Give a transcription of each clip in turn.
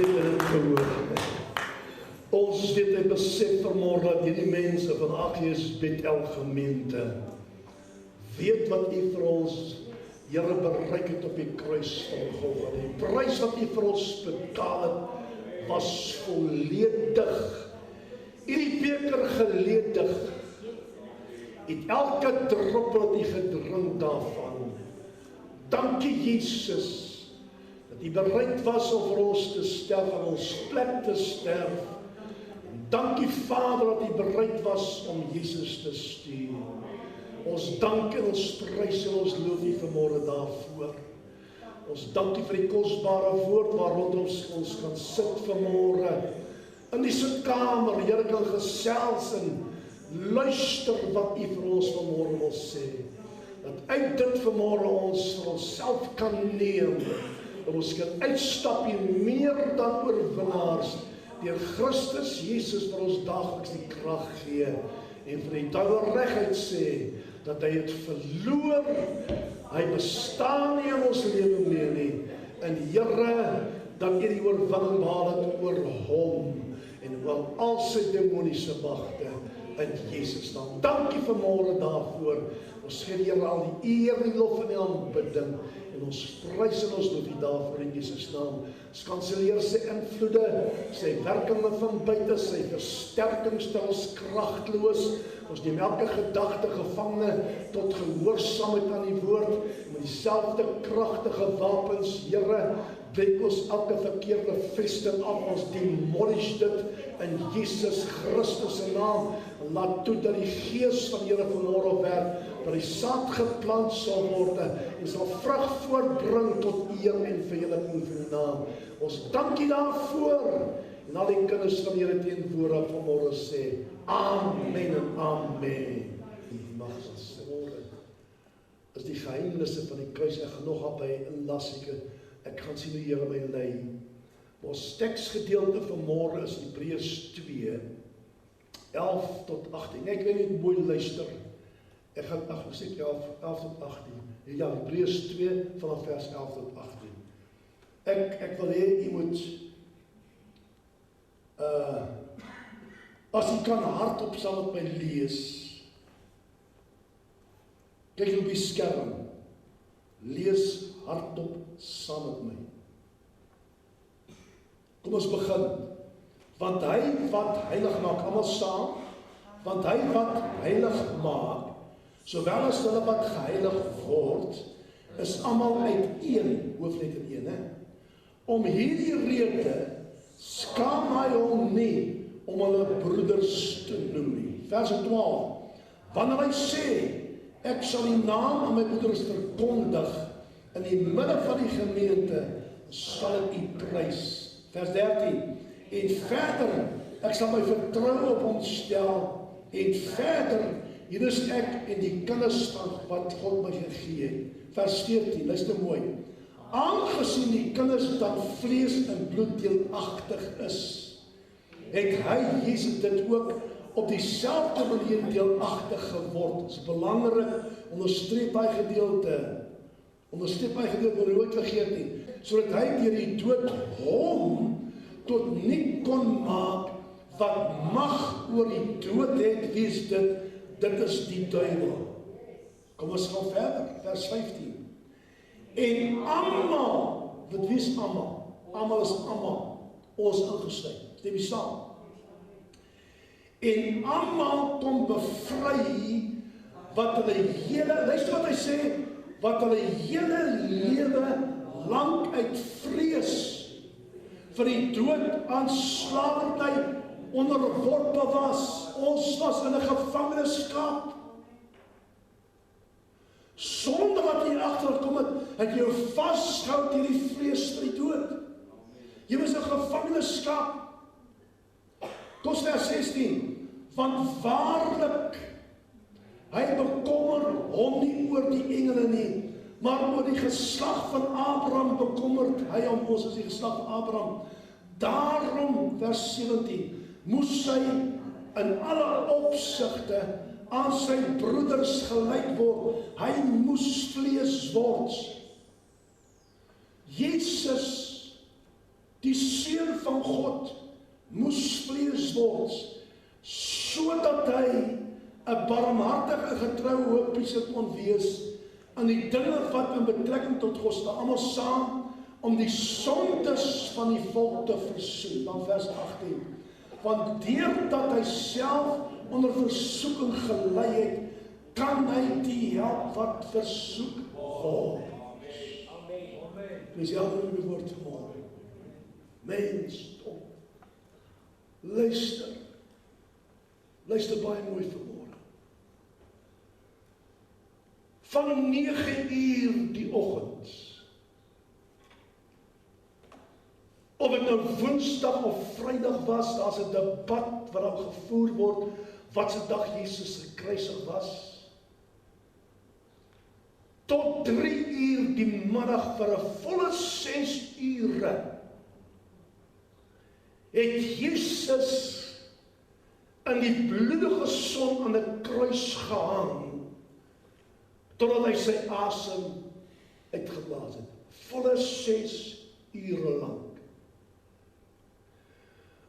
weet dit gehoor. Ons weet en besef vanmorgen dat hierdie mense van Agies Bethel gemeente weet wat U vir ons, Here, bereik het op die kruis van Golgotha. Die prys wat U vir ons betaal het, was volledig. Hierdie beker geledig, het elke druppel wat U gedrink daarvan. Dankie Jesus, dat U bereid was om vir ons te sterf, en ons plek te sterf. En dankie Vader dat U bereid was om Jesus te stuur. Ons dank en ons prys en ons loof U vanmorgen daarvoor. Ons dank U vir die kosbare woord waar rondom ons kan sit vanmorgen. In die sitkamer, Here, kan gesels en luister wat U vir ons vanmorgen wil sê. Dat uit dit vanmorgen ons vir onsself kan neem. En ons kan uitstap hier meer dan oorwinnaars. Deur Christus Jesus vir ons dageliks die krag gee. En vir die duiwel reguit sê, dat hy het verloor, hy bestaan nie in ons lewe meer nie, en Here, dat U die oorwinning behaal het oor hom, en oor al sy demoniese magte, in Jesus naam. Dankie vanmorgen daarvoor, ons gee die Here al die eer, die lof en die aanbidding, en ons prys en ons loof U daarvoor in Jesus naam. Ons kanseleer sy invloede, sy werkinge van buite, sy versterking stel ons kragteloos. Ons neem elke gedagte gevangene tot gehoorsaamheid aan die woord, met dieselfde kragtige wapens, Here, breek ons elke verkeerde vesting af, ons demolish dit in Jesus Christus se naam, en laat toe dat die Gees van Here vanmorgen werk, dat die saad geplant sal word, en sal vrug voortbring tot eer en verheerliking van die naam. Ons dank U daarvoor, en al die kinders van Here teenwoordig vanmorgen sê, Amen en Amen. Die mag ons môre is die geheimnisse van die kruis. Ek gaan nog op by inlas, ek gaan sien hoe Here my lei. Ons teksgedeelte van môre is Hebreërs 2, 11 tot 18. Ek weet nie mooi luister. Ek gaan 11 tot 18. Ja, Hebreërs 2 vanaf vers 11 tot 18. Ek wil hê jy moet as jy kan hardop saam met my lees. Kyk op die skerm. Lees hardop saam met my. Kom ons begin. Want hy wat heilig maak, almal saam, want hy wat heilig maak, sowel as hulle wat geheilig word, is almal uit een, hoofletter 1, om hierdie rede skaam hy hom nie om hulle broeders te noem nie. Vers 12. Wanneer hy sê, ek sal die naam aan my broeders verkondig, in die midde van die gemeente sal ek U prys. Vers 13. En verder, ek sal my vertroue op hom stel, en verder, hier is ek en die kinders wat God my gegee het. Vers 14, luister mooi. Aangesien die kinders dan vlees en bloed deelagtig is, het hy, Jesus, dit ook op dieselfde manier deelagtig geword. Dit is belangrik, onderstreep hy gedeelte, nooit vergeet nie, sodat hy deur die dood hom tot nie kon maak, wat mag oor die dood het, wie is dit? Dit is die duiwel. Kom ons gaan verder, vers 15. En almal, wat wie is almal? Almal is almal, ons ingesluit. Stem jy saam? En almal kom bevry wat hulle hele, luister wat hy sê, wat hulle hele lewe lang uit vrees vir die dood aan slawerny onderworpe was. Ons was in 'n gevangenskap. Sonder wat jy agterkom het jou vasgehou deur die vrees vir die dood. Jy was 'n gevangenskap. Tot vers 16. Want waarlik, hy bekommer hom nie oor die engele nie, maar oor die geslag van Abraham bekommerd hy om ons as die geslag van Abraham. Daarom, vers 17, moes hy in alle opsigte aan sy broeders gelyk word. Hy moes vlees word. Jesus Die Seun van God moes vlees word, sodat hy 'n barmhartige en getroue hoofpriester kon wees aan die dinge wat in betrekking tot God staan, almal saam om die sondes van die volk te versoen. Dan vers 18. Want deurdat hy self onder versoeking gelei het, kan hy die help wat versoek word. Wees helder in die woord vanmôre. Mens, stop. Luister. Luister baie mooi vanmôre. Van 9 uur die oggend, of dit nou Woensdag of Vrydag was, daar's 'n debat wat daar gevoer word, wat se dag Jesus gekruisig was. Tot 3 uur die middag vir 'n volle 6 ure het Jesus in die bloedige son aan 'n kruis gehang, totdat hy sy asem uitgeblaas het. Volle 6 ure lang.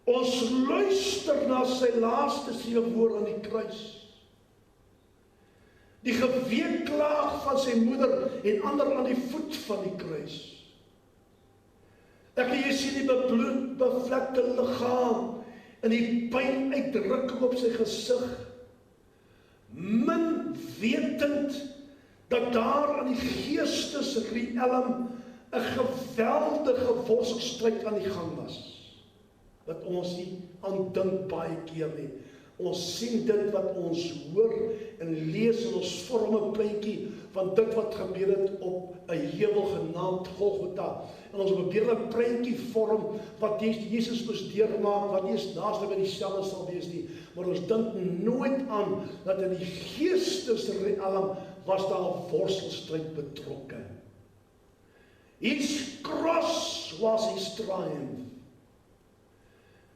Ons luister na sy laaste 7 woorde aan die kruis. Die geweeklaag van sy moeder en ander aan die voet van die kruis. Ek kan jy sien die bebloed, bevlekte liggaam en die pyn uitdrukking op sy gesig. Min wetend dat daar aan die geestesriem 'n geweldige worstelstryd aan die gang was. Wat ons nie aan dink baie keer nie. Ons sien dit wat ons hoor en lees en ons vorm 'n prentjie van dit wat gebeur het op 'n heuwel genaamd Golgotha. En ons probeer 'n prentjie vorm wat Jesus moes deurmaak, wat nie eens naaste by dieselfde sal wees nie. Maar ons dink nooit aan dat in die geestesriem was daar 'n worstelstryd betrokke. His cross was his triumph.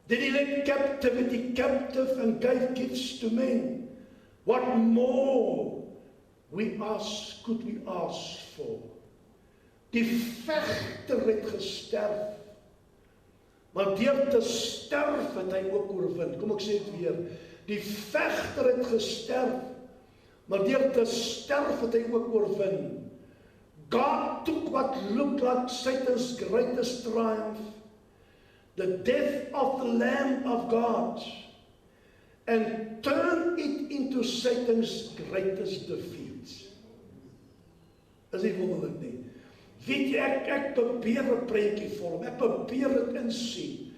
Did he led captivity captive and gave gifts to men? What more could we ask for? Die vegter het gesterf, maar deur te sterf het hy ook oorwin. Kom ek sê dit weer. Die vegter het gesterf, maar deur te sterf het hy ook oorwin. God took what looked like Satan's greatest triumph, the death of the Lamb of God, and turn it into Satan's greatest defeat. Is nie wonderlik nie. Weet jy, ek probeer 'n prentjie vorm, ek probeer dit insien,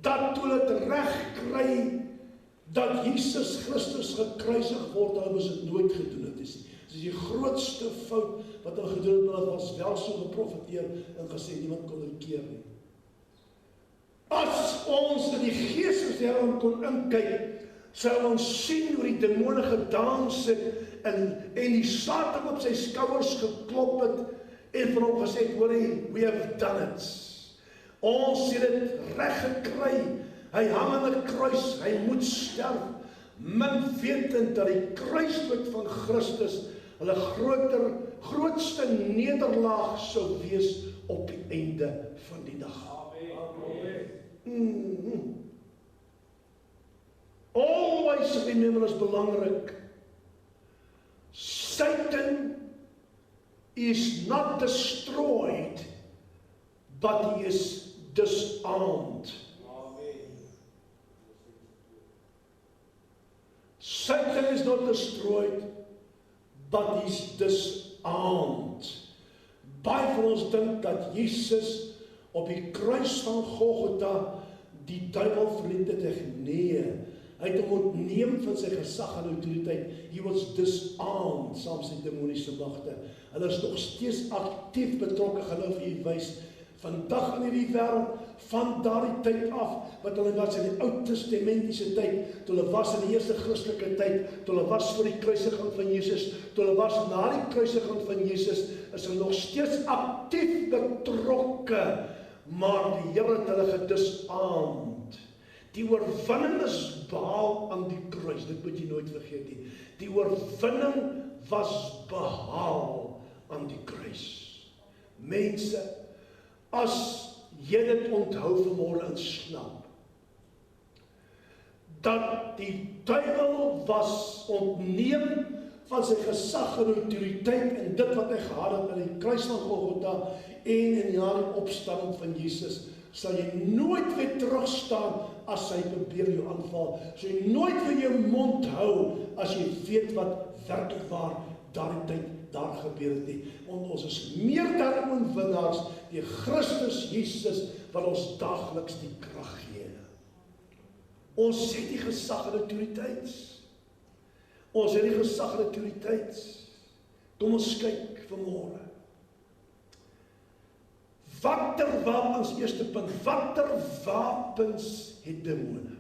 dat toe dit reg kry, dat Jesus Christus gekruisig word, hulle moes dit nooit gedoen het is. Dit is die grootste fout wat hulle gedoen het, maar het was wel so geprofeteer en gesê, niemand kon dit keer nie. As ons in die geesteswêreld kon inkyk, sou ons sien hoe die demone gedans het en die Satan op sy skouers geklop het en vir hom gesê, hoorie, we have done it. Ons het dit reg gekry. Hy hang aan 'n kruis, hy moet sterf. Min wetend dat die kruisdood van Christus hulle grootste nederlaag sou wees op die einde van die dag. Always remember, is belangrik. Satan is not destroyed, but he is disarmed. Satan is not destroyed, but he's disarmed. Baie van ons dink dat Jesus op die kruis van Golgotha die duiwel verliet het. Nee, hy het hom ontneem van sy gesag en autoriteit. He was disarmed, saam sy demoniese magte. Hulle is nog steeds aktief betrokke, geloof jy wys. Vandag in hierdie wêreld, van daardie tyd af, wat hulle was in die Ou Testamentiese tyd, toe hulle was in die eerste Christelike tyd, toe hulle was vir die kruisiging van Jesus, toe hulle was na die kruisiging van Jesus, is hulle nog steeds aktief betrokke, maar die Here het hulle gedisarmed. Die oorwinning is behaal aan die kruis, dit moet jy nooit vergeet nie. Die oorwinning was behaal aan die kruis. Mense, as jy dit onthou vanmôre in snap, dat die duiwel was ontneem van sy gesag en autoriteit en dit wat hy gehad het aan die kruis van Golgotha en in die opstanding van Jesus, sal jy nooit weer terugstaan as hy probeer jou aanval. Sal jy nooit weer jou mond hou as jy weet wat werklik waar daardie tyd daar gebeur het nie. Want ons is meer dan oorwinnaars deur Christus Jesus wat ons daagliks die krag gee. Ons het die gesag en autoriteit. Ons het die gesag en autoriteit. Kom ons kyk vanmôre. Watter wapens, eerste punt, watter wapens het demone?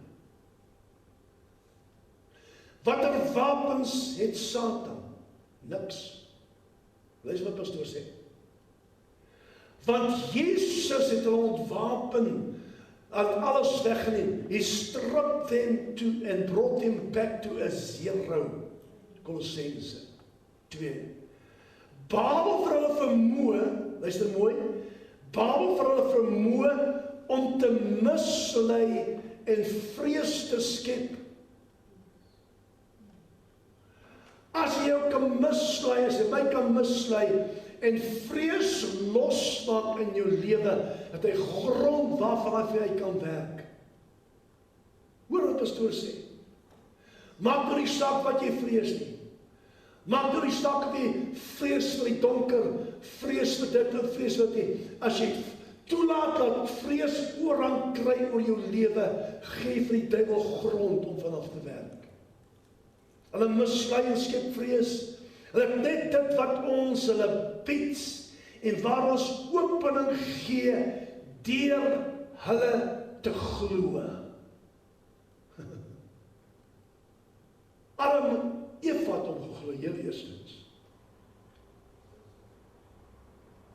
Watter wapens het Satan? Niks. Luister wat pastoor sê. Want Jesus het hulle ontwapen, had alles weggeneem. He stripped them to and brought them back to a zero. Kolossense 2. Babel vir hulle vermoë, luister mooi, Babel vir hulle vermoë om te mislei en vrees te skep. As jy jou kan mislei, as jy my kan mislei en vrees losmaak in jou lewe, dat hy grond waarvan hy kan werk. Hoor wat pastoor sê. Maak nou die saak wat jy vrees nie. Maak nou die saak wat jy vrees vir die donker, vrees vir dit en vrees wat jy. As jy toelaat dat vrees oorhand kry oor jou lewe, gee vir die duiwel grond om vanaf te werk. Hulle mislei en skep vrees. Hulle net dit wat ons hulle bied en waar ons opening gee deur hulle te glo. Arm Eva het hom geglo, heel eerstens.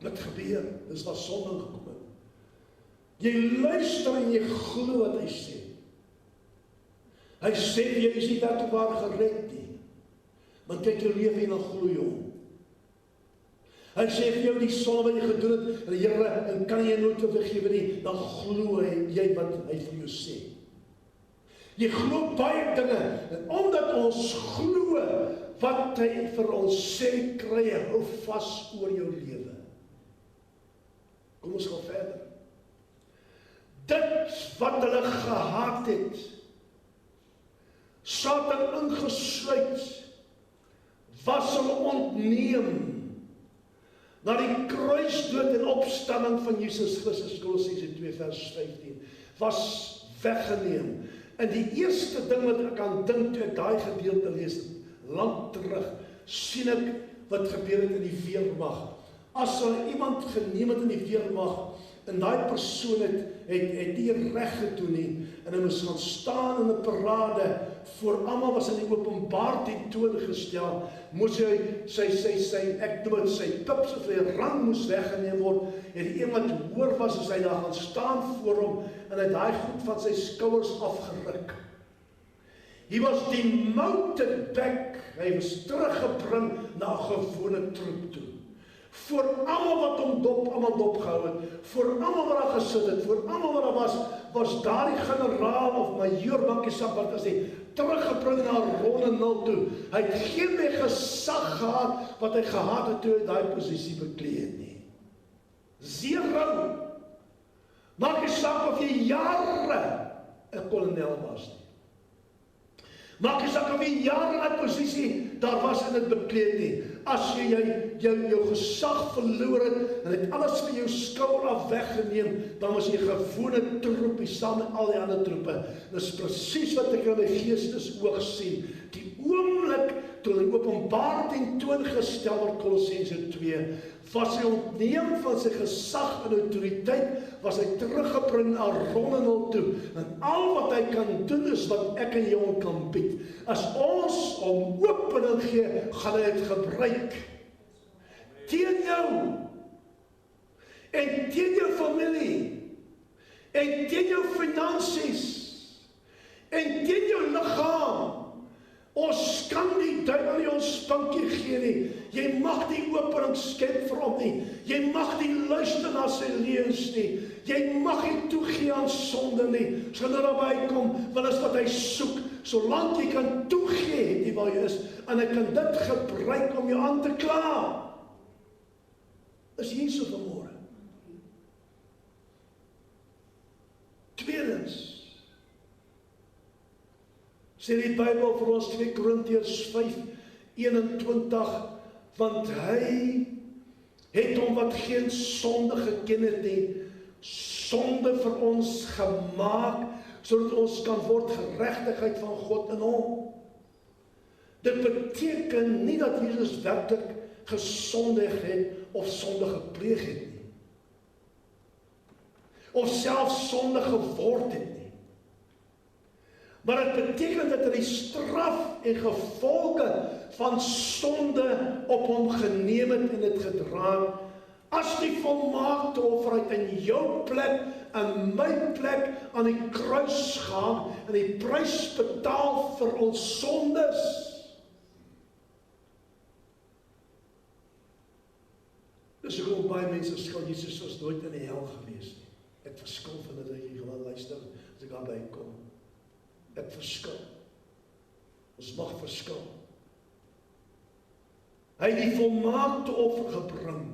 Wat gebeur? Dis waar sonde gekom het. Jy luister en jy glo wat hy sê. Hy sê jy is nie daartoe waar gered nie. Want kyk jou lewe en dan glo jy hom. Hy sê vir jou die sonde wat jy gedoen het, Here, en kan jy nooit vergewe nie, dan glo jy wat hy vir jou sê. Jy glo baie dinge, en omdat ons glo wat hy vir ons sê, kry jy hou vas oor jou lewe. Kom ons gaan verder. Dit wat hulle gehaat het, Satan ingesluit, was hulle ontneem na die kruisdood en opstanding van Jesus Christus, Kolossense 2 vers 15, was weggeneem. En die eerste ding wat ek aan dink toe ek daai gedeelte lees, lang terug, sien ek wat gebeur het in die weermag. As hulle iemand geneem het in die weermag, en daai persoon het nie reg gedoen nie, en hy moes gaan staan in 'n parade, voor almal was in die openbaar tentoongestel, moes hy ek noem dit sy pips of sy rang moes weggeneem word, en die een wat hoor was, as hy daar gaan staan voor hom, en hy daai goed van sy skouers afgeruk. He was demoted back, hy was teruggebring na 'n gewone troep toe. Voor almal wat hom dopgehou het, voor almal wat daar gesit het, voor almal wat daar was daardie generaal of majoor, dankie saak wat as hy teruggebring na 'n ronde nul toe. Hy het geen meer gesag gehad wat hy gehad het toe hy daai posisie beklee het nie. Zero. Maak nie saak of jy jare 'n kolonel was nie. Maak nie saak of jy jare in 'n posisie daar was en dit bekleed nie. As jy jou gesag verloor het en het alles van jou skouer af weggeneem, dan was jy 'n gewone troepie saam met al die ander troepe. Dis presies wat ek in my geestesoog sien. Die oomblik toe hy openbaar tentoongestel word, Kolossense 2, was hy ontneem van sy gesag en autoriteit, was hy teruggebring na Ronenal toe. En al wat hy kan doen is wat ek en jou kan bied. As ons om opening gee, gaan hy dit gebruik teen jou en teen jou familie en teen jou finansies en teen jou liggaam. Ons kan die duiwel nie ons spinkie gee nie. Jy mag die opening skep vir hom nie. Jy mag nie luister na sy leuns nie. Jy mag nie toegee aan sonde nie. As jy daarby kom, wat is wat hy soek? Solank jy kan toegee, het jy waar jy is, en hy kan dit gebruik om jou aan te kla. Is hier so vanmôre. Tweedens, sê die Bybel vir ons 2 Korintiërs 5:21, want hy het hom wat geen sonde geken het nie, sonde vir ons gemaak, sodat ons kan word geregtigheid van God in hom. Dit beteken nie dat Jesus werklik gesondig het of sonde gepleeg het nie. Of selfs sonde geword het nie. Maar dit beteken dat hy die straf en gevolge van sonde op hom geneem het en dit gedra. As die volmaakte offer uit in jou plek en my plek aan die kruis gaan en die prys betaal vir ons sondes. Dis hoekom baie mense skil Jesus was nooit in die hel gewees nie. Ek verskil van dit, jy gaan luister as ek daarby kom. Ek verskil. Ons mag verskil. Hy het die volmaakte offer gebring.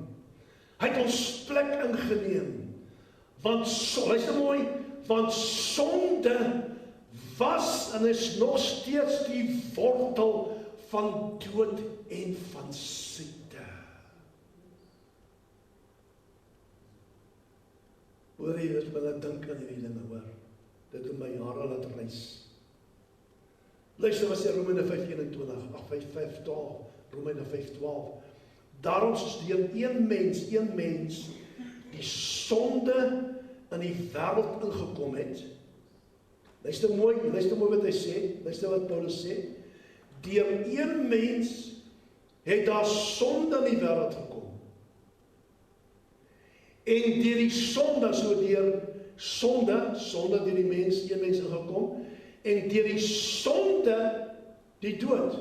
Hy het ons plek ingeneem. Want luister mooi, want sonde was en is nog steeds die wortel van dood en van siekte. Hoor jy, as my dink aan hierdie dinge, hoor. Dit het my jare laat reis. Luister wat sê Romeine 5:12, Romeine 5:12. Daarom is deur een mens, die sonde in die wêreld ingekom het. Luister mooi wat hy sê, luister wat Paulus sê. Deur een mens het daar sonde in die wêreld gekom. En deur die sonde, so deur sonde deur die mens, een mens ingekom, en deur die sonde die dood.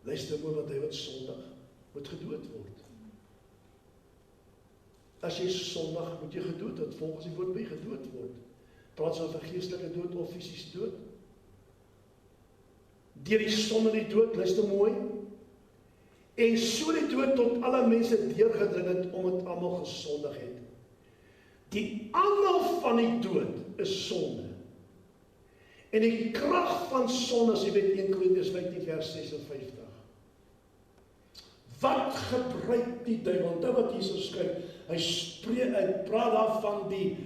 Luister mooi wat hy wat sondig moet gedood word. As jy sondig moet jy gedood word, volgens die woord by gedood word. Praat so van geestelike dood of fisiese dood. Deur die sonde die dood, luister mooi. En so die dood tot alle mense deurgedring het, omdat almal gesondig het. Die aanval van die dood is sonde. En die krag van sonde, as jy weet 1 Korintiërs 15:56. Wat gebruik die duiwel? Dit wat Jesus skryf. Hy praat daar van die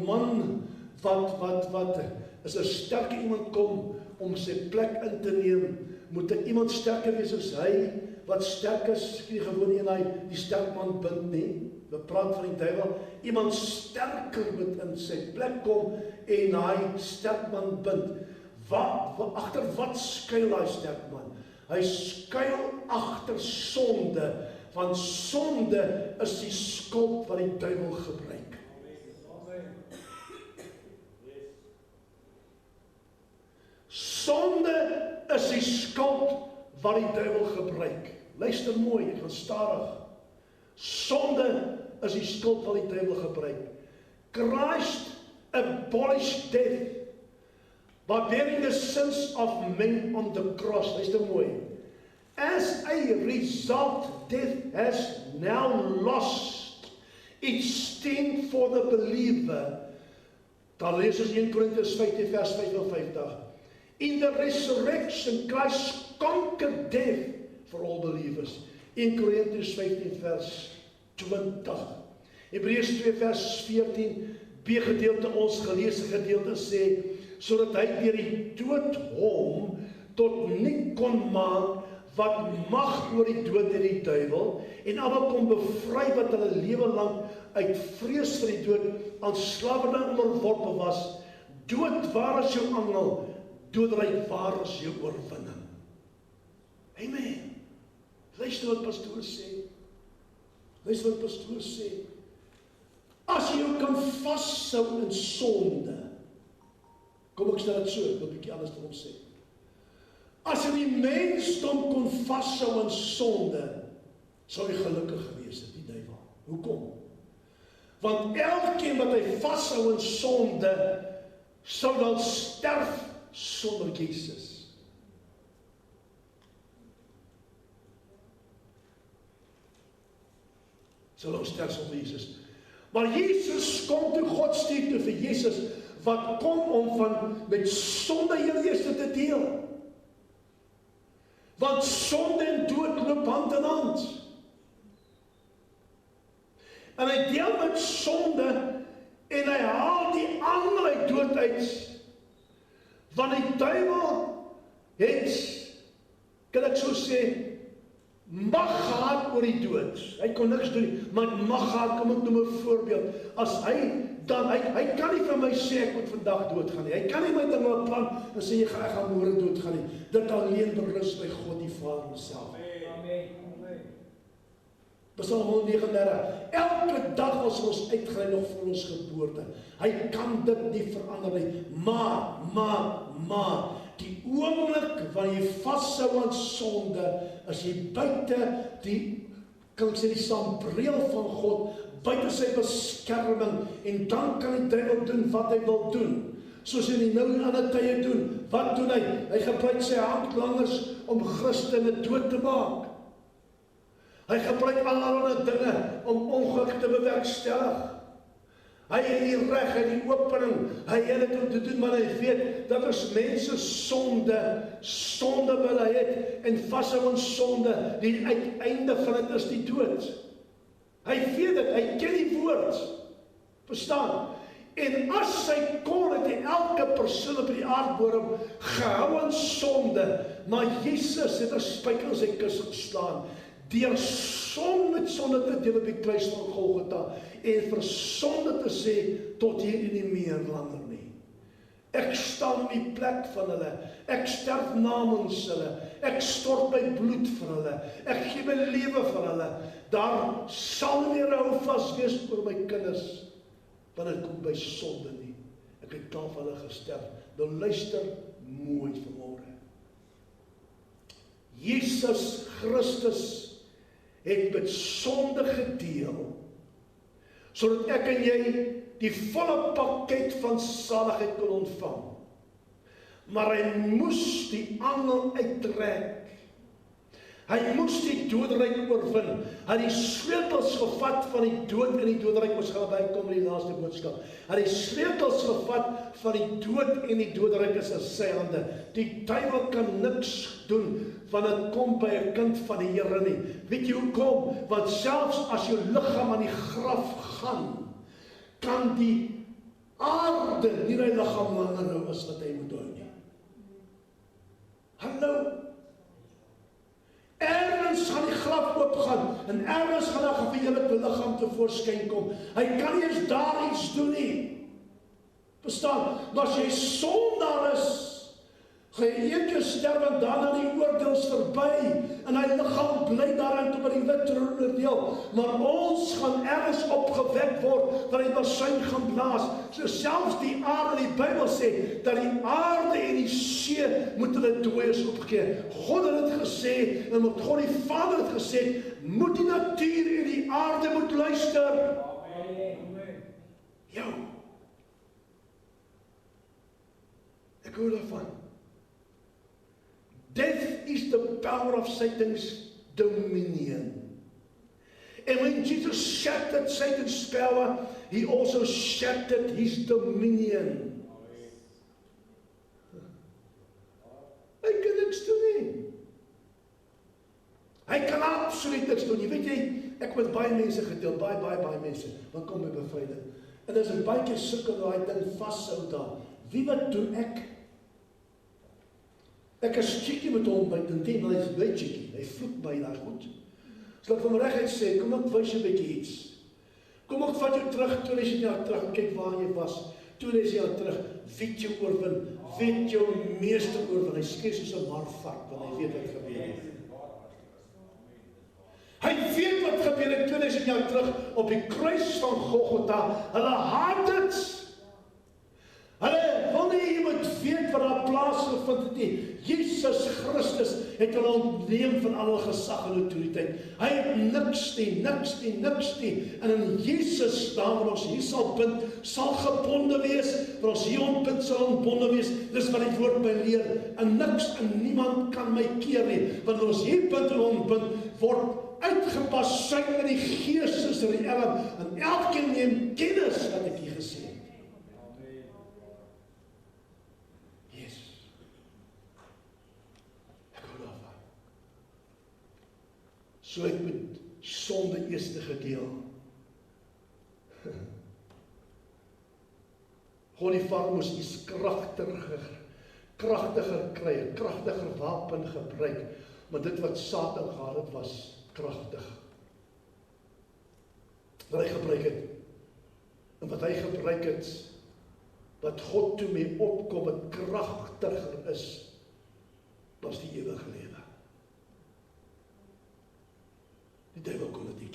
man wat as 'n sterke iemand kom om sy plek in te neem, moet iemand sterker wees as hy, wat sterk is, die gewone een hy die sterk man bind nie. We praat van die duiwel, iemand sterker moet in sy plek kom en hy sterk man bind. Agter wat skuil hy sterk man? Hy skuil agter sonde, want sonde is die skuld wat die duiwel gebruik. Sonde is die skuld wat die duiwel gebruik. Luister mooi, ek gaan stadig. Sonde is die skuld wat die duiwel gebruik. Christ abolished death by bearing the sins of men on the cross. Luister mooi. As a result, death has now lost its sting for the believer. Daar lees ons 1 Korintiërs 15:55. In the resurrection, Christ conquered death for all believers. 1 Korintiërs 15:20. Hebreërs 2:14, B-gedeelte ons geleesde gedeelte sê, sodat hy deur die dood hom tot nik kon maak wat mag oor die dood en die duiwel, en almal kon bevry wat hulle lewe lank uit vrees vir die dood aan slawerny onderworpe was. Dood, waar is jou angel? Doodryk, waar is jou oorwinning? Amen. Luister wat pastoor sê. Luister wat pastoor sê. As jy jou kan vashou in sonde, Kom ek stel dit so, ek wil 'n bietjie anders daarop sê. As jy die mensdom kon vashou in sonde, sou hy gelukkig gewees het, die duiwel. Hoekom? Want elkeen wat hy vashou in sonde, sou dan sterf sonder Jesus. Sou dan sterf sonder Jesus. Maar Jesus kom toe, God stuur toe vir Jesus, wat kom om met sonde heel eers te deel. Want sonde en dood loop hand in hand. En hy deel met sonde en hy haal die ander uit dood uit. Want die duiwel het, kan ek so sê, mag gehad oor die dood. Hy kon niks doen, maar mag gehad, kom ek noem 'n voorbeeld. As hy dan, hy kan nie vir my sê ek moet vandag doodgaan nie. Hy kan nie my ding op plan en sê ek gaan môre doodgaan nie. Dit alleen berus by God die Vader homself. Amen. Psalm 139. Elke dag as ons uitgry nog voor ons geboorte. Hy kan dit nie verander nie. Maar die oomblik wanneer jy vashou aan sonde, as jy buite die, kan ek sê, die sambreel van God, buite sy beskerming, en dan kan die duiwel doen wat hy wil doen. Soos hy nou in ander tye doen. Wat doen hy? Hy gebruik sy handlangers om Christene dood te maak. Hy gebruik allerlei dinge om ongeluk te bewerkstellig. Hy het die reg en die opening, hy het dit om te doen, maar hy weet, dat as mense sonde wil hy het, en vashou aan sonde, die uiteinde van dit is die dood. Hy weet dit, hy ken die woord, verstaan? En as hy kon het hy elke persoon op die aardbodem gehou aan sonde, maar Jesus het 'n spyker in sy kus geslaan, deur met sonde te deel op die kruis van Golgotha, en vir sonde te sê, tot hier en nie meer langer nie. Ek staan in die plek van hulle, ek sterf namens hulle, ek stort my bloed vir hulle, ek gee my lewe vir hulle, daar sal nie hou vas wees oor my kinders, wanneer dit kom by sonde nie. Ek het klaar vir hulle gesterf. Nou luister mooi vanmôre. Jesus Christus het met sonde gedeel, sodat ek en jy die volle pakket van saligheid kon ontvang. Maar hy moes die angel uittrek. Hy moes die doodryk oorwin. Hy het die sleutels gevat van die dood en die doodryk, ons gaan bykom in die laaste boodskap. Hy het die sleutels gevat van die dood en die doodryk is in sy hande. Die duiwel kan niks doen wanneer dit kom by 'n kind van die Here nie. Weet jy hoekom? Want selfs as jou liggaam aan die graf gaan, kan die aarde nie die liggaam langer hou as wat hy moet hou nie. Hallo. Ergens gaan die graf oopgaan, en ergens gaan daar gewelike liggaam tevoorskyn kom. Hy kan nie eens daar iets doen nie. Verstaan? Maar as jy sondaar is, gaan jy een keer sterf en daarna die oordeel is verby, en hy liggaam bly daarin tot by die wit oordeel. Maar ons gaan ergens opgewek word, dat die basuin gaan blaas. So selfs die aarde, die Bybel sê, dat die aarde en die see moet hulle dooies opgee. God het dit gesê, en God die Vader het gesê, moet die natuur en die aarde moet luister. Amen. Jou. Ek hoor daarvan. Death is the power of Satan's dominion. And when Jesus shattered Satan's power, he also shattered his dominion. Hy kan niks doen nie. Hy kan absoluut niks doen nie. Weet jy, ek het met baie mense gedeel, baie mense, wat kom by bevryding. En as 'n baie keer sukkel daai ding vashou daar. Wie wat doen ek? Ek is cheekie met hom by Tintin, maar hy is baie cheekie. Hy vloek my daar goed. So ek van reguit sê, kom ek wys jou 'n bietjie iets. Kom ek vat jou terug 2000 jaar terug, kyk waar jy was. 2000 jaar terug, weet jou oorwin, weet jou meester oorwin. Hy skree soos 'n marvat, want hy weet wat gebeur het. Hy weet wat gebeur het 2000 jaar terug op die kruis van Golgotha. Hulle haat dit. Hulle wil nie jy moet plaasgevind het nie. Jesus Christus het hulle ontneem van alle gesag en autoriteit. Hy het niks nie. En in Jesus staan waar ons hier sal bind, sal gebonde wees. Waar ons hier ontbind sal ontbonde wees. Dis wat die woord my leer. En niks en niemand kan my keer nie. Want ons hier bind en ontbind, word uitgepassuin in die geestes riem. En elkeen neem kennis wat ek hier gesê het. So ek met sonde eerste gedeel. God die Vader moes iets kragtiger kry, 'n kragtiger wapen gebruik, maar dit wat Satan gehad het was kragtig. Wat hy gebruik het, en wat hy gebruik het, wat God toe mee opkom, wat kragtiger is, was die ewige lewe. Die duiwel kon dit nie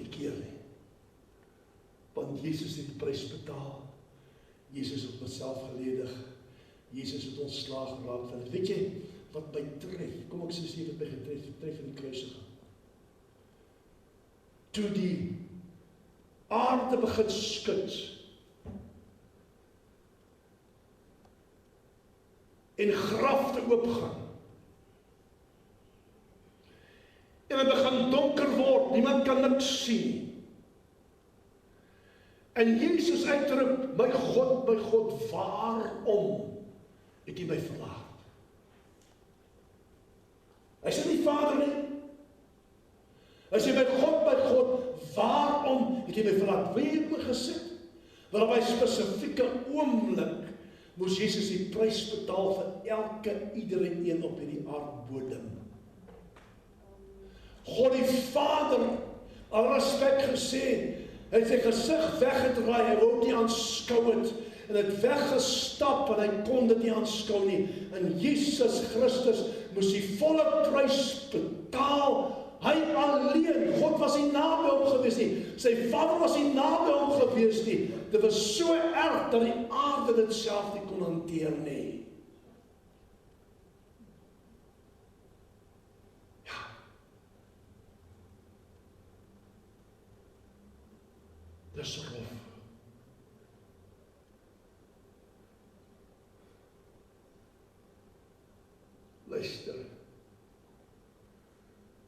keer nie. Want Jesus het die prys betaal. Jesus het homself geledig. Jesus het ontslaag geraak van dit. Weet jy wat my tref? Kom ek sê wat my tref in die kruisiging. Toe die aarde begin skud en grafte oopgaan. En het begin donker word, niemand kan niks sien. En Jesus uitroep, my God, waarom het U my verlaat? Hy sê nie Vader nie. Hy sê, my God, waarom het U my verlaat? Wie het my gesit? Want op 'n spesifieke oomblik moes Jesus die prys betaal vir iedere een op hierdie aardbodem. God die Vader, al respek gesê, hy het sy gesig weggedraai, hy wou nie aanskou het, en het weggestap, en hy kon dit nie aanskou nie, en Jesus Christus moes die volle prys betaal, hy alleen, God was nie naby hom gewees nie, sy Vader was nie naby hom gewees nie, dit was so erg, dat die aarde dit self nie kon hanteer nie. Dis rof. Luister.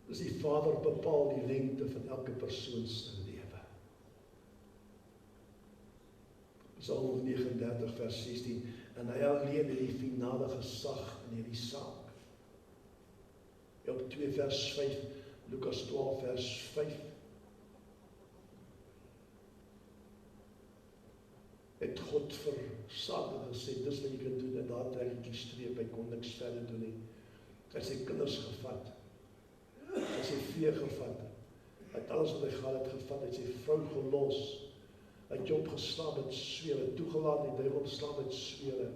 Dis die Vader bepaal die lengte van elke persoon se lewe. Psalm 39 vers 16, en hy alleen het die finale gesag in hierdie saak. Job 2 vers 5, Lukas 12 vers 5. Het God vir Satan gesê, dis wat jy kan doen, en daar trek ek die streep, hy kon niks verder doen nie. Hy het sy kinders gevat, hy het sy vee gevat, hy het alles wat hy gehad het gevat, hy het sy vrou gelos, hy het Job geslaap met swere, toegelaat die duiwel slaap met swere,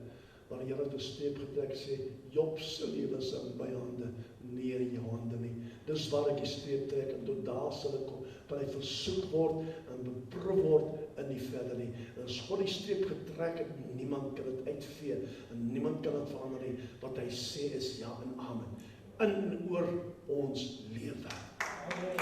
maar die Here het 'n streep getrek, sê, Job se lewe is in my hande, nie in jou hande nie. Dis waar ek die streep trek, en tot daar sal ek kom, kan hy versoek word, en beproef word, en nie verder nie. En as God die streep getrek het, niemand kan dit uitvee, en niemand kan dit verander nie, wat hy sê is ja en amen, in oor ons lewe. Amen.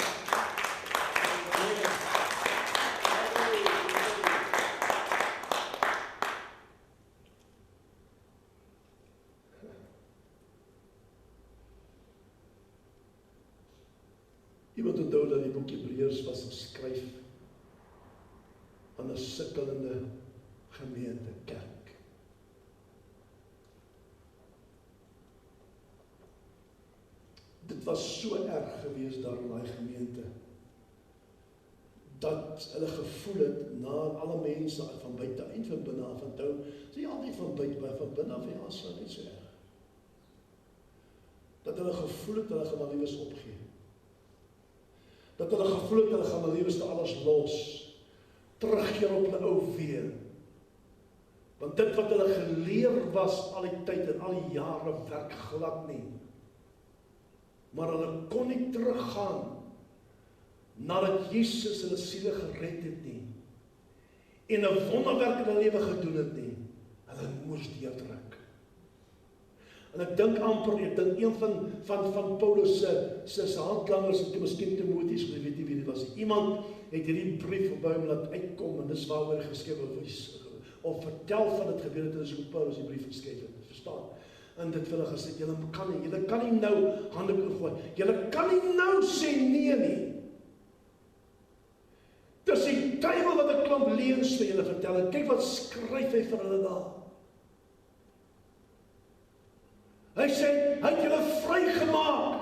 Iemand onthou dat die boek Hebreërs was geskryf aan 'n sukkelende gemeente, kerk. Dit was so erg gewees daar in daai gemeente, dat hulle gevoel het, na alle mense van buite en van binne af, onthou, sê altyd van buite, maar van binne af, ja, is dit net so erg. Dat hulle gevoel het, hulle gaan hulle lewens opgee. Dat hulle gevoel het, hulle gaan hulle lewens te alles los, terugkeer op hulle ou weer. Want dit wat hulle geleer was al die tyd en al die jare werk glad nie. Maar hulle kon nie teruggaan nadat Jesus hulle siele gered het nie. En 'n wonderwerk in hulle lewe gedoen het nie. hulle moes deurdruk. En ek dink amper, een van Paulus se handlangers, ek miskien Timoteus, ek weet nie wie dit was, iemand het hierdie brief op hom laat uitkom, en dis waaroor hy geskryf het, of vertel van dit gebeur het, en dis hoe Paulus die brief geskryf het, verstaan? En dit vir hulle gesê, julle kan nie nou handdoek gooi, julle kan nie nou sê nee nie. Dis die duiwel wat 'n klomp leuns vir julle vertel, en kyk wat skryf hy vir hulle daar. Hy sê, hy het julle vrygemaak.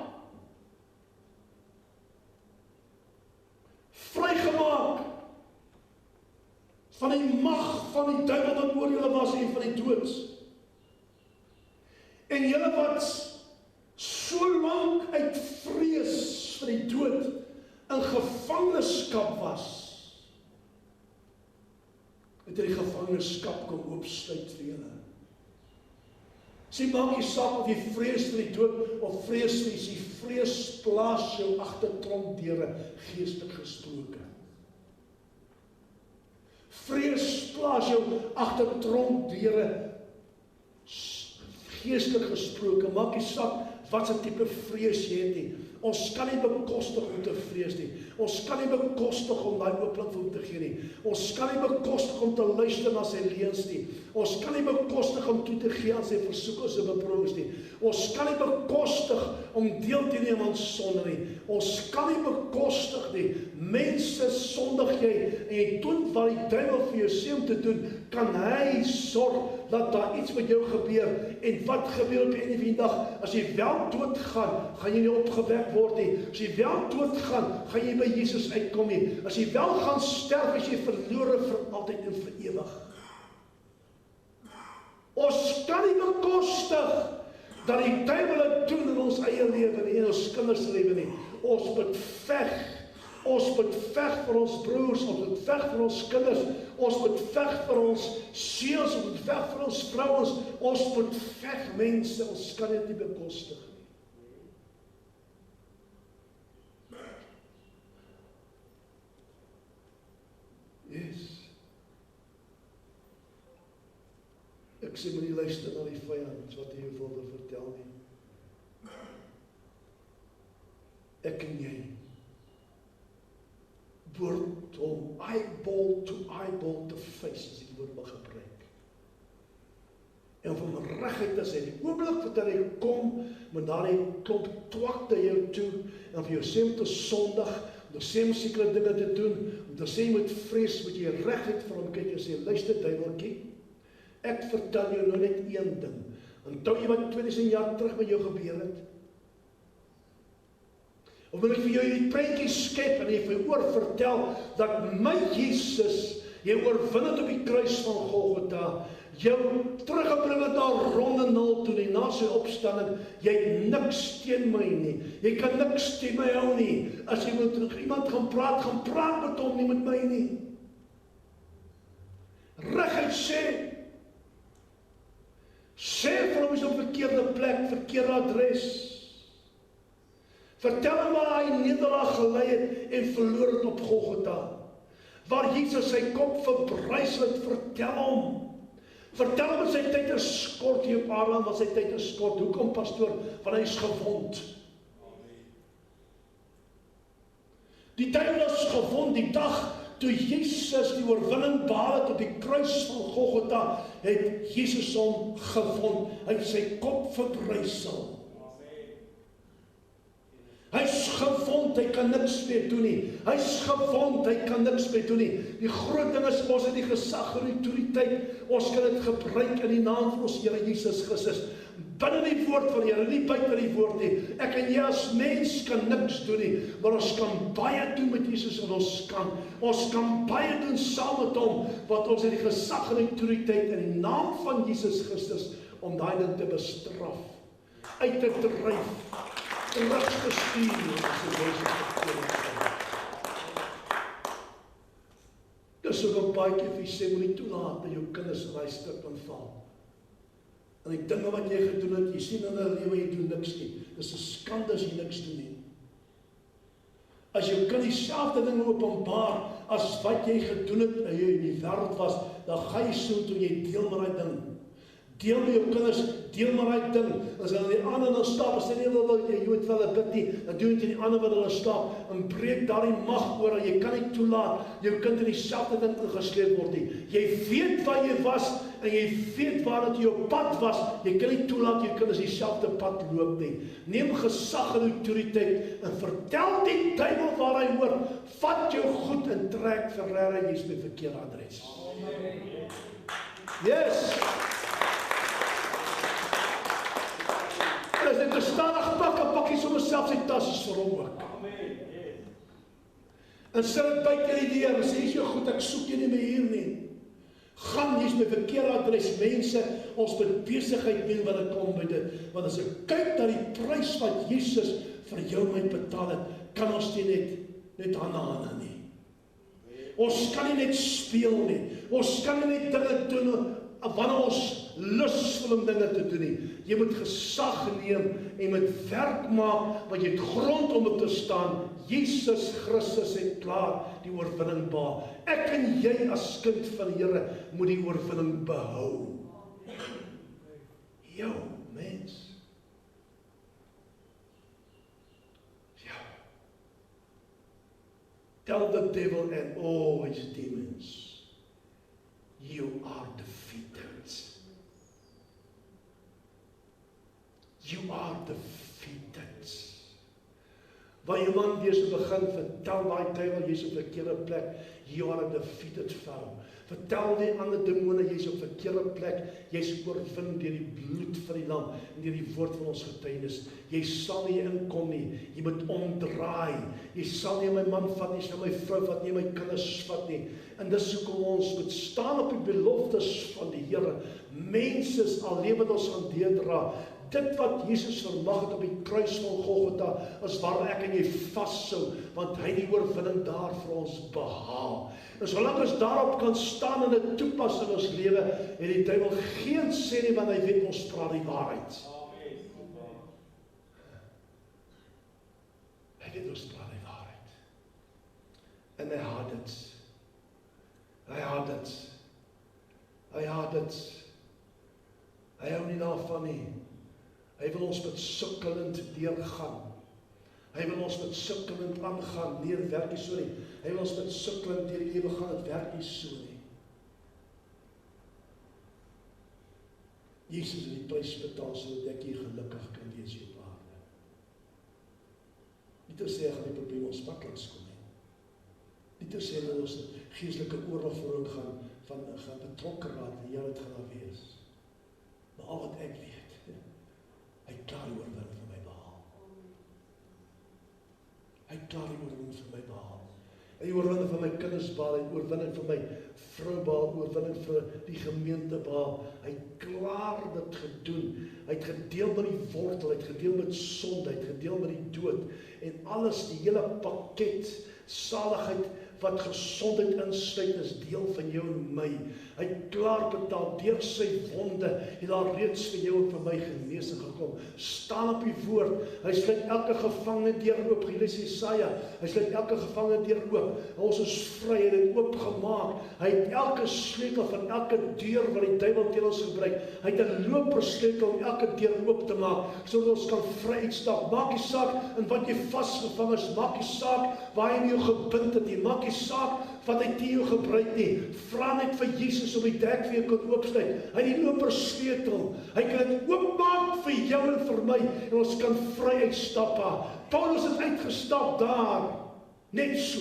Vrygemaak van die mag van die duiwel wat oor julle was en van die doods. En julle wat so lank uit vrees vir die dood in gevangenskap was, het die gevangenskap kom oopsluit vir julle. Sê, maak jy saak of jy vrees vir die dood of vrees vir die vrees plaas jou agter tronkdeure geestelik gesproke. Vrees plaas jou agter tronkdeure geestelik gesproke. Maak jy saak wat se tipe vrees jy het nie. Ons kan nie bekostig om te vrees nie. Ons kan nie bekostig om daai ooplik vir hom te gee nie. Ons kan nie bekostig om te luister na sy leuns nie. Ons kan nie bekostig om toe te gee aan sy versoekings en beproewings nie. Ons kan nie bekostig om deel te neem aan sonde nie. Ons kan nie bekostig nie. Mense sondig jy en jy doen wat die duiwel vir jou sê om te doen, kan hy sorg dat daar iets met jou gebeur. En wat gebeur op die einde van die dag? As jy wel doodgaan, gaan jy nie opgewek word nie. As jy wel doodgaan, gaan jy by Jesus uitkom nie. As jy wel gaan sterf, is jy verlore vir altyd en vir ewig. Ons kan nie bekostig dat die duiwel dit doen in ons eie lewe nie, in ons kinders se lewe nie. Ons moet veg. Ons moet veg vir ons broers, ons moet veg vir ons kinders, ons moet veg vir ons seuns, ons moet veg vir ons vrouens, ons moet veg mense, ons kan dit nie bekostig nie. Yes. Ek sê moet nie luister na die vyand wat hy jou wil vertel nie. Ek en jy word om eyeball to face, as die woord mag gebruik. En van reguit as hy die oomblik wat hy kom, met daardie klomp twak te jou toe, en vir jou sê om te sondig, om te sê om sekere dinge te doen, om te sê met vrees, moet jy reguit vir hom kyk en sê, luister duiweltjie, ek vertel jou nou net een ding. Onthou jy wat 2000 jaar terug met jou gebeur het? Of wil ek vir jou die prentjie skep en jy vir oor vertel dat my Jesus, jy oorwin het op die kruis van Golgotha, jou teruggebring het na ronde nul toe nie, na sy opstanding, jy het niks teen my nie, jy kan niks teen my hou nie, as jy met iemand gaan praat met hom, nie met my nie. Reguit sê vir hom is op verkeerde plek, verkeerde adres. Vertel hom waar hy nederlaag gelei het en verloor het op Golgotha. Waar Jesus sy kop verbrysel het, vertel hom. Vertel hom dat sy tyd is skort hier op aarde, want sy tyd is skort. Hoekom, pastoor? Want hy is gewond. Die duiwel is gewond die dag toe Jesus die oorwinning behaal het op die kruis van Golgotha, het Jesus hom gewond. Hy het sy kop verbrysel. Hy is gewond, hy kan niks meer doen nie. Hy is gewond, hy kan niks meer doen nie. Die groot ding is, ons het die gesag en die autoriteit, ons kan dit gebruik in die naam van ons Here Jesus Christus. Binne die woord van die Here, nie buite die woord nie. Ek en jy as mens kan niks doen nie, maar ons kan baie doen met Jesus en ons kan baie doen saam met hom, want ons het die gesag en die autoriteit in die naam van Jesus Christus, om daai ding te bestraf, uit te dryf, terug te stuur, as die mense dis ook 'n baie keer vir jy sê, moet nie toelaat dat jou kinders in daai stuk val. En die dinge wat jy gedoen het, jy sien in hulle lewe, jy doen niks nie. Dis 'n skande as jy niks doen nie. As jou kind dieselfde dinge openbaar as wat jy gedoen het, en jy in die wêreld was, dan gaan jy so toe jy deel met daai ding. Deel met jou kinders, deel maar daai ding. As hulle aan die ander dan slaap, as jy nie wil jy moet vir hulle bid nie, dan doen jy die ander wat hulle slaap, en breek daardie mag oor, jy kan nie toelaat jou kind in dieselfde ding ingesleep word nie. Jy weet waar jy was, en jy weet waar dat jy op pad was, jy kan nie toelaat jou kinders dieselfde pad loop nie. Neem gesag en autoriteit, en vertel die duiwel waar hy hoor, vat jou goed en trek Ferreira, jy is by verkeerde adres. Yes! As dit 'n stadig pak jy sommer self sy tassies vir hom ook. En sit dit buite die deur, en sê, is jou goed, ek soek jy nie meer hier nie. Gaan, jy's by verkeerde adres, mense, ons moet besigheid doen wat ek kom by dit. Want as ek kyk na die prys wat Jesus vir jou my betaal het, kan ons nie net hande nie. Ons kan nie net speel nie. Ons kan nie net dinge doen wanneer ons lus wil om dinge te doen nie. Jy moet gesag neem en moet werk maak, want jy het grond om op te staan. Jesus Christus het klaar die oorwinning behaal. Ek en jy as kind van die Here moet die oorwinning behou. Jou mens. Ja. Tell the devil and all his demons, you are defeated. You are defeated. Waar jou man weer so begin, vertel daai duiwel, jy's op 'n verkeerde plek, you are a defeated foe. Vertel die ander demone, jy's op 'n verkeerde plek, jy's oorwin deur die bloed van die lam, en deur die woord van ons getuienis. Jy sal nie inkom nie, jy moet omdraai. Jy sal nie my man vat nie, jy sal my vrou vat nie, my kinders vat nie. En dis hoekom ons moet staan op die beloftes van die Here. Mense, al lewe ons gaan deurdra, dit wat Jesus vermag het op die kruis van Golgotha, is waar ek en jy vashou, want hy die oorwinning daar vir ons behaal. En solank ons daarop kan staan en dit toepas in ons lewe, het die duiwel geen sê nie, want hy weet ons praat die waarheid. Hy weet ons praat die waarheid. En hy haat dit. Hy haat dit. Hy haat dit. Hy hou nie daarvan nie. Hy wil ons met sukkelend deurgaan. Hy wil ons met sukkelend aangaan. Nee, dit werk nie so nie. Hy wil ons met sukkelend deur die lewe gaan. Dit werk nie so nie. Jesus het die prys betaal sodat ek hier gelukkig kan wees hier op aarde. Nie te sê, gaan die probleem ons pad langs kom nie. Nie te sê, dat ons geestelike oorlog gaan betrokke raak, en jy het gaan daar wees. Maar al wat ek weet, hy het klaar die oorwinning vir my behaal. Hy het klaar die oorwinning vir my behaal. Hy het die oorwinning vir my kinders behaal, hy het die oorwinning vir my vrou behaal, oorwinning vir die gemeente behaal. Hy het klaar dit gedoen. Hy het gedeel met die wortel, hy het gedeel met sonde, hy het gedeel met die dood. En alles, die hele pakket, saligheid, wat gesondheid insluit, is deel van jou en my. Hy het klaar betaal, deur sy wonde, het daar reeds vir jou en vir my genesing gekom. Staan op die woord, hy sluit elke gevangene deur oop, gelees Jesaja, hy sluit elke gevangene deur oop, ons is vry, hy het oopgemaak, hy het elke sleutel van elke deur wat die duiwel teen ons gebruik, hy het 'n lopersleutel om elke deur oop te maak, sodat ons kan vry uitstap. Maak nie saak in wat jy vasgevang is, maak nie saak waar hy jou gebind het nie, maak nie saak wat hy teen jou gebruik nie, vra net vir Jesus om die dek vir jou kan oopsluit. Hy het die lopersleutel, hy kan dit oopmaak vir jou en vir my, en ons kan vry uitstap. Paulus het uitgestap daar, net so.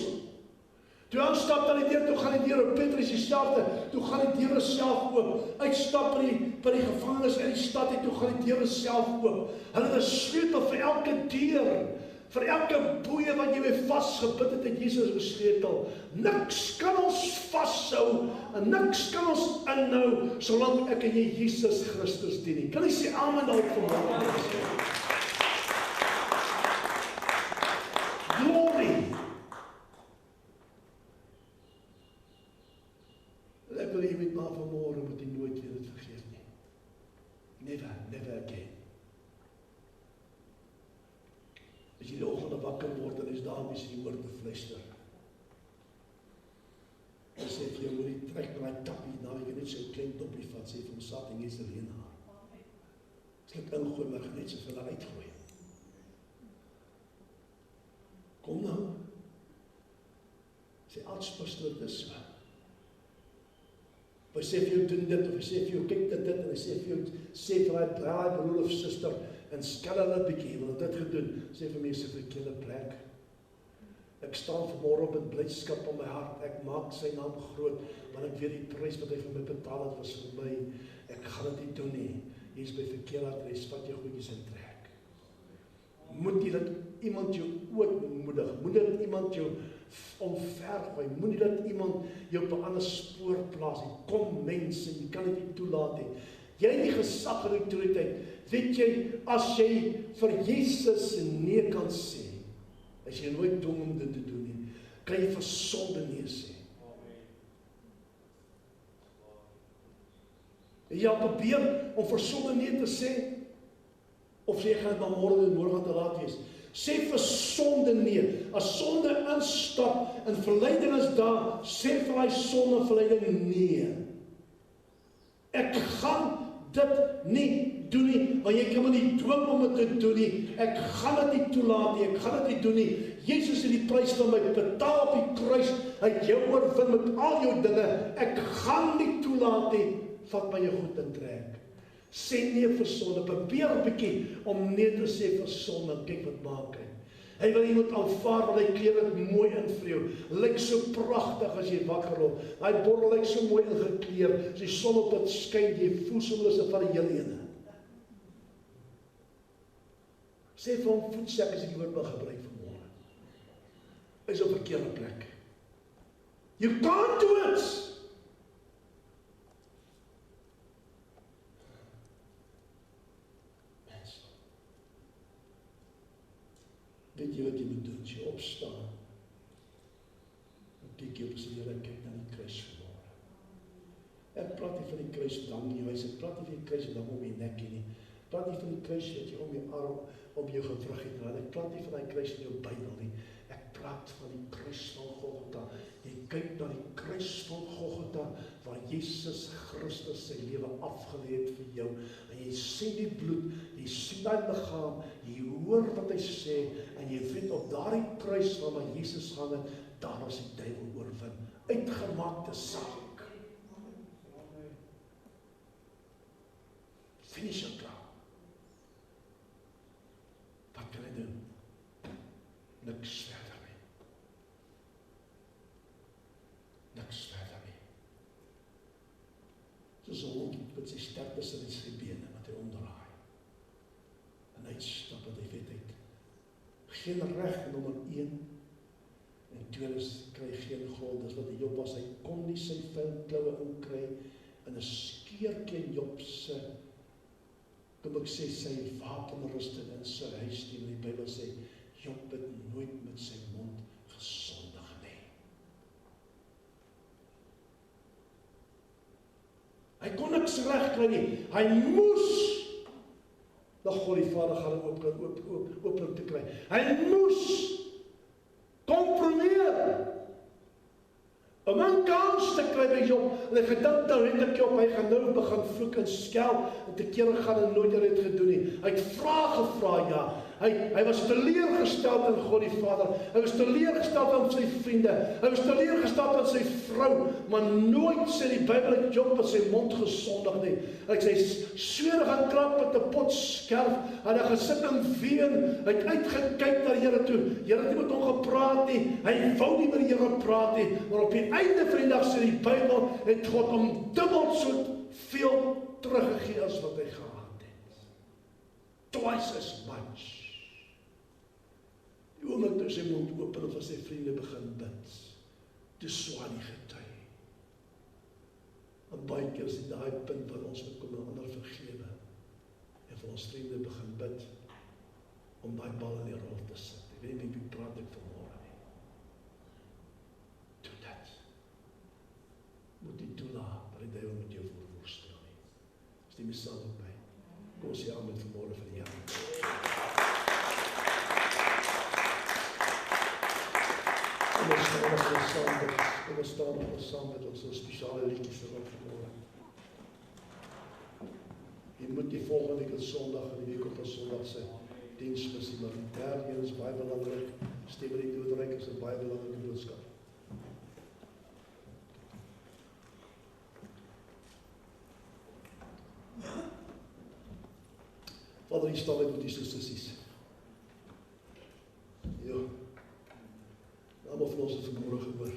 Toe aanstap dan die deur, toe gaan die deur, Petrus dieselfde, toe gaan die deure self oop, uitstap by die gevangenes in die stad, en toe gaan die deure self oop. Hulle het 'n sleutel vir elke deur, vir elke boeie wat jy mee vasgebind het Jesus gesleutel. Niks kan ons vashou, en niks kan ons inhou, solank ek en jy Jesus Christus dien nie. Kan jy sê amen daarop vanmorgen? Glory! Ek wil jy weet maar vanmorgen moet jy nooit weer dit vergeet nie. Never again. As jy die oggend wakker word, en is daar mense die oor bevluister. En sê vir jou, moet jy trek kyk ek na die tappie, nou ek net so 'n klein doppie vat, sê vir homself, en jy's alleen haar. As ek ingooi, maar ek gaan net so vir hulle uitgooi. Kom nou. Sê aardspastoor, dis so. Hy sê vir jou doen dit, of hy sê vir jou kyk dit, en hy sê vir jou, sê vir hy broer of suster, en skel hulle 'n bietjie, want dit gedoen, sê vir mense vir 'n verkeerde plek. Ek staan vanmôre op in blydskap op my hart, ek maak sy naam groot, want ek weet die prys wat hy vir my betaal het was vir my, ek gaan dit nie doen nie, jy is by verkeerde adres, vat jou goedjies en trek. Moet jy dat iemand jou ootmoedig, moet dat iemand jou omvergooi, moet nie dat iemand jou op 'n ander spoor plaas nie. Kom mense, jy kan dit nie toelaat nie. Jy het die gesag en autoriteit. Weet jy, as jy vir Jesus nee kan sê, as jy nooit dom om dit te doen nie, kan jy vir sonde nee sê. Jy probeer om vir sonde nee te sê, of sê jy gaan maar môre gaan te laat wees. Sê vir sonde nee. As sonde instap en verleiding is daar, sê vir hy sonde verleiding nee. Ek gaan dit nie doen nie, want jy kan my nie dwing om dit te doen nie. Ek gaan dit nie toelaat nie, ek gaan dit nie doen nie. Jesus het die prys vir my betaal op die kruis, hy het jou oorwin met al jou dinge. Ek gaan nie toelaat nie, vat my jou goed en trek. Sê nee vir sonde, probeer 'n bietjie om nee te sê vir sonde, en kyk wat maak hy. Hy wil iemand aanvaar, want hy kleer dit mooi in vir jou. Lyk so pragtig as jy wakker word. Hy bottel lyk so mooi ingekleer, as die son op dit skyn, jy voel soos 'n van die hele ene. Sê vir hom voetsek as ek die woord wil gebruik vanmôre. Hy is op 'n verkeerde plek. You can't do it. Weet jy wat jy moet doen, as jy opstaan, en kyk jy op sy Here, kyk na die kruis vanmôre. Ek praat nie van die kruis dan in jou huis, ek praat nie van die kruis dan om jou nek nie, ek praat nie van die kruis wat jy om jou arm, om jou gewrig het, ek praat nie van die kruis in jou Bybel nie, ek praat van die kruis van Golgotha. Jy kyk na die kruis van Golgotha, waar Jesus Christus sy lewe afgelê het vir jou, en jy sien die bloed, jy sien die liggaam, jy hoor wat hy sê, en jy weet op daardie kruis waar Jesus gaan het, daar was die duiwel oorwin, uitgemaakte saak. Finish your job. Wat kan hy doen? Niks verder nie. Niks verder nie. Soos 'n hond met sy sterktes in sy bene, wat hy omdraai. En uitstap wat hy weet uit. Geen reg, nommer 1. En tweedens, kry geen grond, dis wat Job was, hy kon nie sy kloue inkry, en 'n skeurtjie in Job se, kom ek sê, sy wapenrusting in sy huis, die Bybel sê, Job het nooit met sy mond gesondig nie. Hy kon niks reg kry nie, hy moes na God die Vader gaan oopbring te kry. Hy moes kompromieer om 'n kans te kry by Job, en hy gedink nou het ek Job, hy gaan nou begin vloek en skel, en te kere gaan hy nooit dit gedoen nie. Hy het vrae gevra, ja. Hy was teleurgesteld in God die Vader, hy was teleurgesteld aan sy vriende, hy was teleurgesteld aan sy vrou, maar nooit sê die Bybel het Job met sy mond gesondig nie. Hy het sy swere gaan krap met 'n pot skerf, en hy gesit en ween, hy het uitgekyk na die Here toe, Here het nie met hom gepraat nie, hy wou nie met die Here praat nie, maar op die einde van die dag sê die Bybel, het God hom dubbel so veel teruggegee as wat hy gehad het. Twice as much. Die oomblik toe sy mond open of as sy vriende begin bid, toe swaai die getuig. En baie keer is dit daai punt waar ons moet kom en ander vergewe, en vir ons vriende begin bid, om daai bal in die rol te sit. Ek weet nie wie praat ek vanmôre nie. Doe dit. Moet nie toelaat dat die duiwel met jou voorworstel nie. Stem jy saam met my? Kom ons sê amen vanmôre vir die Here. Kom ons staan nog saam met ons spesiale liedjies erop vanmôre. Jy moet die volgende week Sondag en die week op Sondag se diens mis, maar die derde een is baie belangrik. Stem in die doodryk is 'n baie belangrike boodskap. Vader, hier staan ek met die sissies. Ja. Almal van ons het vanmôre gehoor.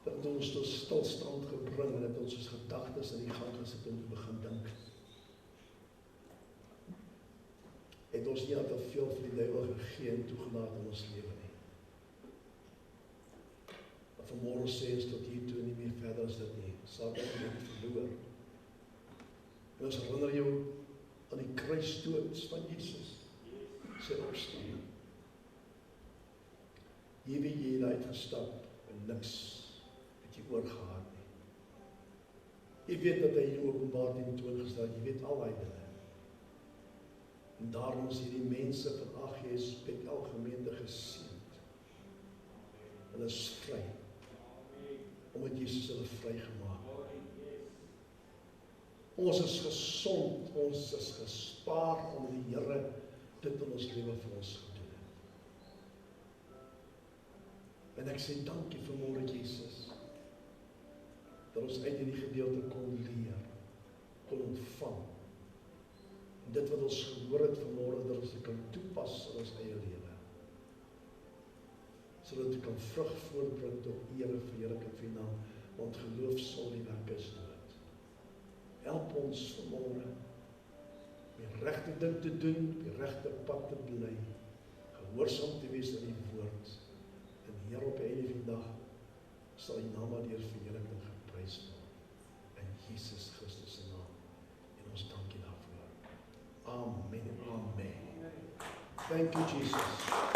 Dat ons tot stilstand gebring en dat ons gedagtes in die gang gesit en begin dink. Het ons nie al te veel vir die duiwel gegee en toegelaat in ons lewe nie. Maar vanmôre sê ons tot hier toe nie meer verder as dit nie. Satan het verloor. En ons herinner jou aan die kruisdood van Jesus. Sy opstaan. Hier wie jy uitgestap en niks het jy oorgehad nie. Jy weet dat hy jou openbaar tentoongestel, jy weet al die dinge. En daarom is hierdie mense van AGS Bethel gemeente geseënd. Hulle is vry. Omdat Jesus hulle vrygemaak het. Ons is gesond, ons is gespaar omdat die Here dit in ons lewe vir ons gedoen het. En ek sê dankie vanmôre Jesus, dat ons uit hierdie gedeelte kon leer, kon ontvang. En dit wat ons gehoor het vanmôre, dat ons dit kan toepas in ons eie lewe. Sodat dit kan vrug voortbring tot ere, verheerliking vir U naam, want geloof sal die werk is dood. Help ons vanmôre die regte ding te doen, die regte pad te bly, gehoorsaam te wees aan die woord. En Here, op die einde van die dag sal U naam deur verheerlik en geprys word. In Jesus Christus se naam. En ons dankie daarvoor. Amen en amen. Thank you, Jesus.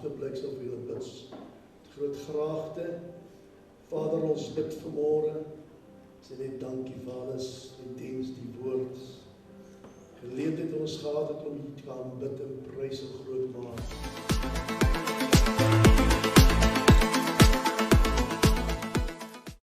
agterblyk sal vir julle bid. Groot graagte. Vader, ons bid vanmôre. Sê net dankie vir alles, die diens, die woord. Geleentheid ons gehad het om U te kan bid en prys en groot maak.